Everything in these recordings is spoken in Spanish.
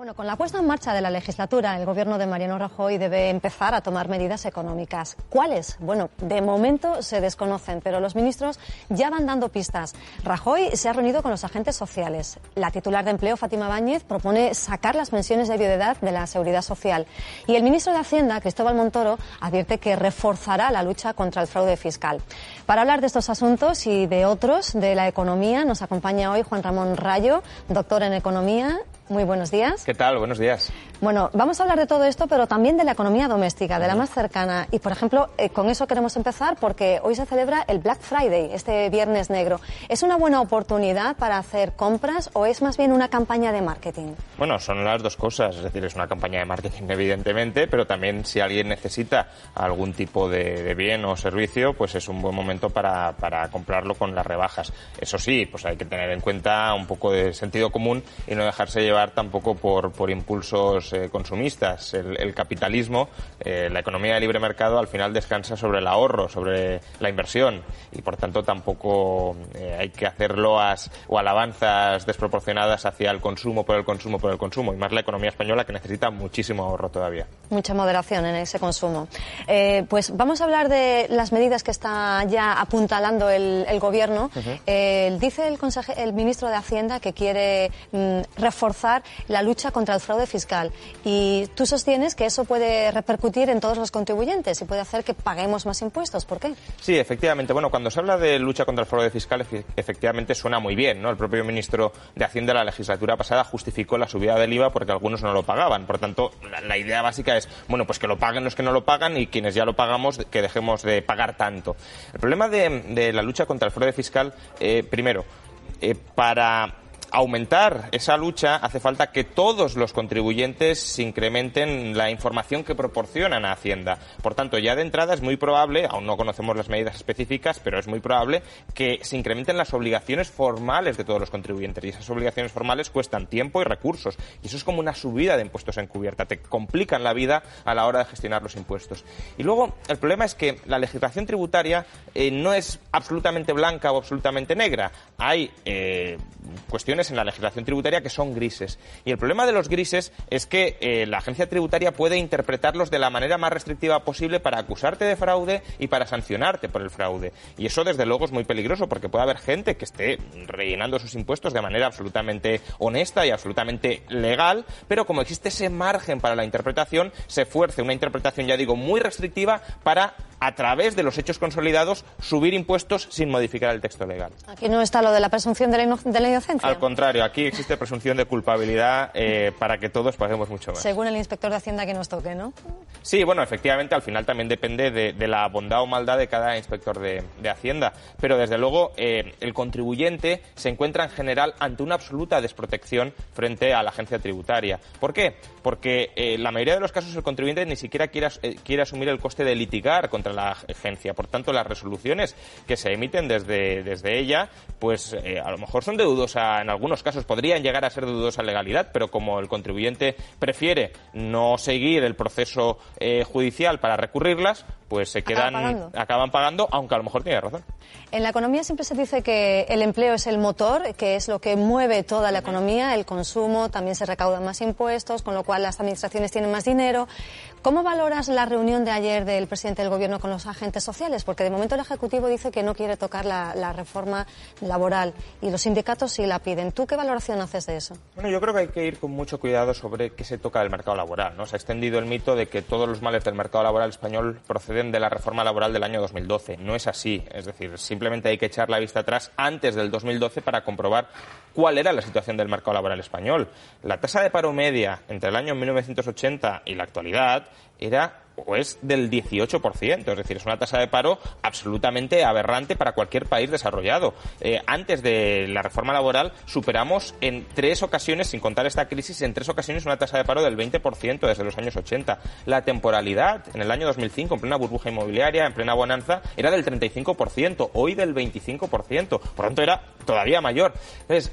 Bueno, con la puesta en marcha de la legislatura, el gobierno de Mariano Rajoy debe empezar a tomar medidas económicas. ¿Cuáles? Bueno, de momento se desconocen, pero los ministros ya van dando pistas. Rajoy se ha reunido con los agentes sociales. La titular de Empleo, Fátima Báñez, propone sacar las pensiones de viudedad de la Seguridad Social. Y el ministro de Hacienda, Cristóbal Montoro, advierte que reforzará la lucha contra el fraude fiscal. Para hablar de estos asuntos y de otros de la economía, nos acompaña hoy Juan Ramón Rayo, doctor en Economía. Muy buenos días. ¿Qué tal? Buenos días. Bueno, vamos a hablar de todo esto, pero también de la economía doméstica, de la más cercana. Y, por ejemplo, con eso queremos empezar porque hoy se celebra el Black Friday, este Viernes Negro. ¿Es una buena oportunidad para hacer compras o es más bien una campaña de marketing? Bueno, son las dos cosas. Es decir, es una campaña de marketing, evidentemente, pero también si alguien necesita algún tipo de bien o servicio, pues es un buen momento para comprarlo con las rebajas. Eso sí, pues hay que tener en cuenta un poco de sentido común y no dejarse llevar tampoco por impulsos consumistas. El capitalismo, la economía de libre mercado, al final descansa sobre el ahorro, sobre la inversión, y por tanto tampoco hay que hacer loas o alabanzas desproporcionadas hacia el consumo por el consumo, y más la economía española, que necesita muchísimo ahorro todavía. Mucha moderación en ese consumo. Pues vamos a hablar de las medidas que está ya apuntalando el gobierno. Dice el ministro de Hacienda que quiere reforzar la lucha contra el fraude fiscal, y tú sostienes que eso puede repercutir en todos los contribuyentes y puede hacer que paguemos más impuestos. ¿Por qué? Sí, efectivamente. Bueno, cuando se habla de lucha contra el fraude fiscal, efectivamente suena muy bien, ¿no? El propio ministro de Hacienda la legislatura pasada justificó la subida del IVA porque algunos no lo pagaban. Por tanto, la idea básica es, bueno, pues que lo paguen los que no lo pagan y quienes ya lo pagamos, que dejemos de pagar tanto. El problema de la lucha contra el fraude fiscal, primero, para aumentar esa lucha hace falta que todos los contribuyentes incrementen la información que proporcionan a Hacienda. Por tanto, ya de entrada es muy probable, aún no conocemos las medidas específicas, pero es muy probable que se incrementen las obligaciones formales de todos los contribuyentes. Y esas obligaciones formales cuestan tiempo y recursos. Y eso es como una subida de impuestos encubierta. Te complican la vida a la hora de gestionar los impuestos. Y luego, el problema es que la legislación tributaria no es absolutamente blanca o absolutamente negra. Hay cuestiones en la legislación tributaria que son grises. Y el problema de los grises es que la agencia tributaria puede interpretarlos de la manera más restrictiva posible para acusarte de fraude y para sancionarte por el fraude. Y eso, desde luego, es muy peligroso porque puede haber gente que esté rellenando sus impuestos de manera absolutamente honesta y absolutamente legal, pero como existe ese margen para la interpretación, se fuerce una interpretación, ya digo, muy restrictiva para, a través de los hechos consolidados, subir impuestos sin modificar el texto legal. Aquí no está lo de la presunción de la inocencia. Al contrario, aquí existe presunción de culpabilidad para que todos paguemos mucho más. Según el inspector de Hacienda que nos toque, ¿no? Sí, bueno, efectivamente, al final también depende de la bondad o maldad de cada inspector de Hacienda. Pero, desde luego, el contribuyente se encuentra en general ante una absoluta desprotección frente a la agencia tributaria. ¿Por qué? Porque en la mayoría de los casos el contribuyente ni siquiera quiere asumir el coste de litigar contra la agencia. Por tanto, las resoluciones que se emiten desde ella, pues a lo mejor son de dudosa, en algunos casos podrían llegar a ser de dudosa legalidad, pero como el contribuyente prefiere no seguir el proceso judicial para recurrirlas, pues se acaban pagando, aunque a lo mejor tiene razón. En la economía siempre se dice que el empleo es el motor, que es lo que mueve toda la economía, el consumo, también se recaudan más impuestos, con lo cual las administraciones tienen más dinero. ¿Cómo valoras la reunión de ayer del presidente del Gobierno con los agentes sociales? Porque de momento el Ejecutivo dice que no quiere tocar la reforma laboral y los sindicatos sí la piden. ¿Tú qué valoración haces de eso? Bueno, yo creo que hay que ir con mucho cuidado sobre qué se toca del mercado laboral, ¿no? Se ha extendido el mito de que todos los males del mercado laboral español proceden de la reforma laboral del año 2012. No es así. Es decir, simplemente hay que echar la vista atrás antes del 2012 para comprobar cuál era la situación del mercado laboral español. La tasa de paro media entre el año 1980 y la actualidad era o es del 18%, es decir, es una tasa de paro absolutamente aberrante para cualquier país desarrollado. Antes de la reforma laboral superamos en 3 ocasiones, sin contar esta crisis, en 3 ocasiones una tasa de paro del 20% desde los años 80. La temporalidad en el año 2005, en plena burbuja inmobiliaria, en plena bonanza, era del 35%, hoy del 25%, por tanto era todavía mayor. Entonces,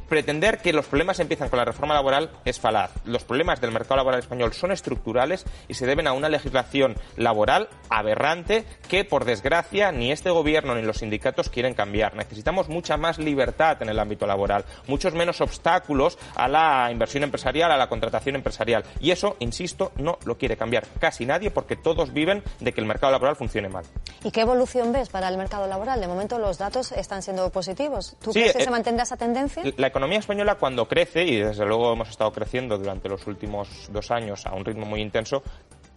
pretender que los problemas empiezan con la reforma laboral es falaz. Los problemas del mercado laboral español son estructurales y se deben a una legislación laboral aberrante que, por desgracia, ni este gobierno ni los sindicatos quieren cambiar. Necesitamos mucha más libertad en el ámbito laboral, muchos menos obstáculos a la inversión empresarial, a la contratación empresarial. Y eso, insisto, no lo quiere cambiar casi nadie porque todos viven de que el mercado laboral funcione mal. ¿Y qué evolución ves para el mercado laboral? De momento los datos están siendo positivos. ¿Tú crees que se mantendrá esa tendencia? La economía española, cuando crece, y desde luego hemos estado creciendo durante los últimos 2 años a un ritmo muy intenso,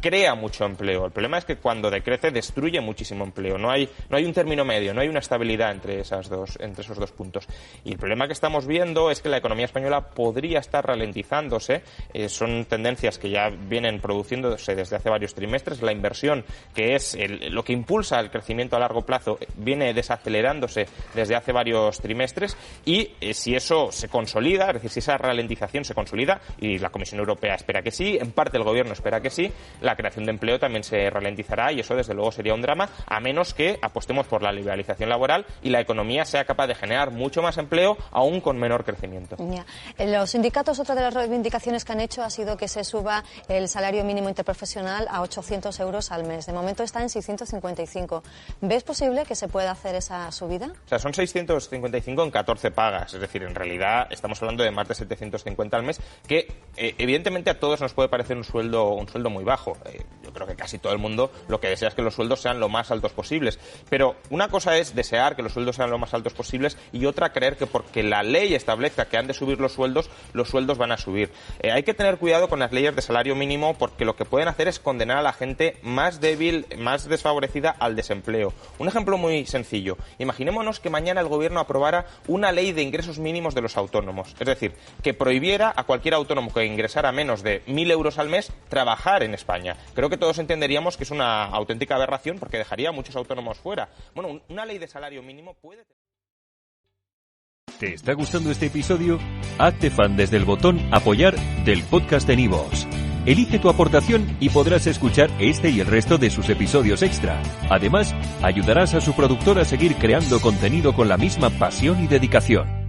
crea mucho empleo. El problema es que cuando decrece destruye muchísimo empleo. No hay un término medio, no hay una estabilidad entre esos dos puntos. Y el problema que estamos viendo es que la economía española podría estar ralentizándose. Son tendencias que ya vienen produciéndose desde hace varios trimestres. La inversión, que es lo que impulsa el crecimiento a largo plazo, viene desacelerándose desde hace varios trimestres. Y si eso se consolida, es decir, si esa ralentización se consolida, y la Comisión Europea espera que sí, en parte el Gobierno espera que sí, la creación de empleo también se ralentizará y eso desde luego sería un drama, a menos que apostemos por la liberalización laboral y la economía sea capaz de generar mucho más empleo, aún con menor crecimiento. Ya. Los sindicatos, otra de las reivindicaciones que han hecho ha sido que se suba el salario mínimo interprofesional a 800 euros al mes. De momento está en 655. ¿Ves posible que se pueda hacer esa subida? O sea, son 655 en 14 pagas, es decir, en realidad estamos hablando de más de 750 al mes, que evidentemente a todos nos puede parecer un sueldo muy bajo. Yo creo que casi todo el mundo lo que desea es que los sueldos sean lo más altos posibles. Pero una cosa es desear que los sueldos sean lo más altos posibles y otra creer que porque la ley establezca que han de subir los sueldos van a subir. Hay que tener cuidado con las leyes de salario mínimo porque lo que pueden hacer es condenar a la gente más débil, más desfavorecida al desempleo. Un ejemplo muy sencillo. Imaginémonos que mañana el gobierno aprobara una ley de ingresos mínimos de los autónomos. Es decir, que prohibiera a cualquier autónomo que ingresara menos de 1.000 euros al mes trabajar en España. Creo que todos entenderíamos que es una auténtica aberración porque dejaría a muchos autónomos fuera. Bueno, una ley de salario mínimo puede... ¿Te está gustando este episodio? Hazte fan desde el botón Apoyar del podcast de Nivos. Elige tu aportación y podrás escuchar este y el resto de sus episodios extra. Además, ayudarás a su productor a seguir creando contenido con la misma pasión y dedicación.